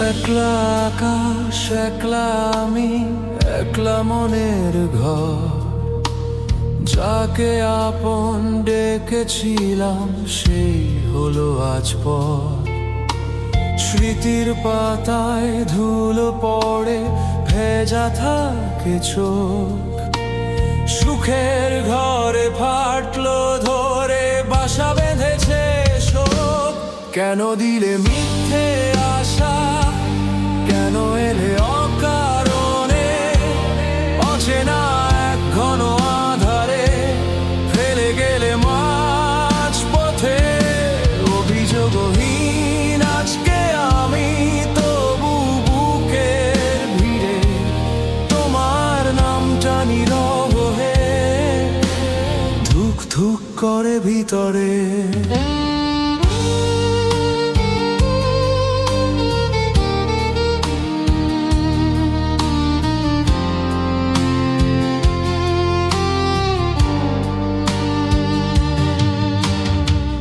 একলা আকাশ, একলা আমি, একলা মনের ঘর। যাকে আপন ডেকেছিলাম সেই হলো আজ পর। স্মৃতির পাতায় ধুলো পড়ে, ভেজা থাকে চোখ। সুখের ঘরে ফাটলো ধরে, বাসা বেঁধেছে শোক। কেন দিলে মিথ্যে আশা, কেন এলে অকারণে? অচেনা এক ঘন আধারে ফেলে গেলে মাঝ পথে। অভিযোগহীন আজকে আমি, তবু বুকের ভিড়ে তোমার নামটা নীরব হয়ে ধুক ধুক করে ভিতরে।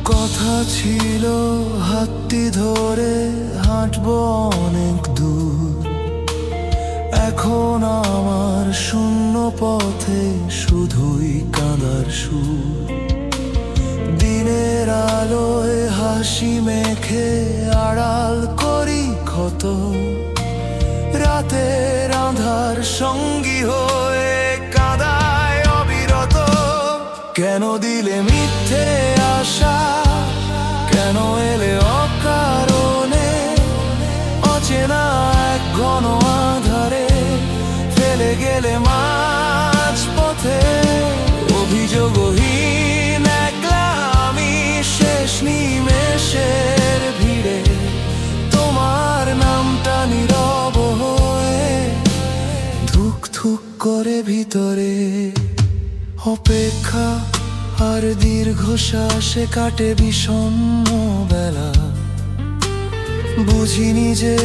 কথা ছিল হাতটি ধরে হাঁটবো অনেক দূর। এখন আমার শূন্য পথে শুধুই কাঁদার সুর। দিনের আলোয় হাসি মেখে আড়াল করি ক্ষত। রাতের আঁধার সঙ্গী হয়ে কাঁদায় অবিরত। কেন দিলে মিথ্যে আশা, কেন এলে অকারণে? অচেনা এক ঘন আধারে ফেলে গেলে মাঝ পথে। অভিযোগহীন একলা আমি, শেষ নিমেষের ভিড়ে তোমার নামটা নীরব হয়ে ধুক ধুক করে ভিতরে। অপেক্ষা আর দীর্ঘশ্বাসে কাটে বিষণ্ণ বেলা। বুঝিনি যে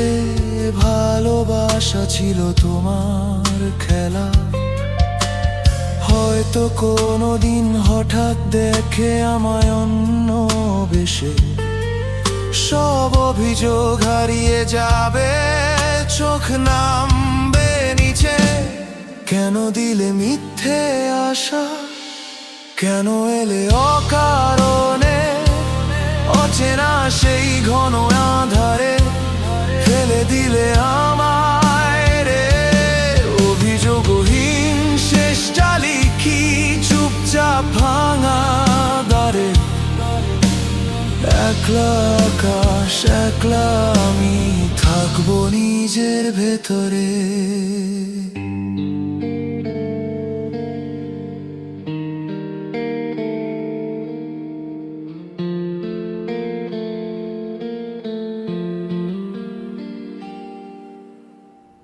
ভালোবাসা ছিল তোমার খেলা। হয়তো কোনোদিন হঠাৎ দেখে আমায় অন্য বেশে সব অভিযোগ হারিয়ে যাবে, চোখ নামবে নিচে। কেন দিলে মিথ্যে আশা, কেন এলে অকারণে? অচেনা সেই ঘন আধারে ফেলে দিলে আমায় রে। অভিযোগহীন শেষটা লিখি চুপচাপ ভাঙা দ্বারে। একলা আকাশ, একলা আমি, থাকবো নিজের ভেতরে।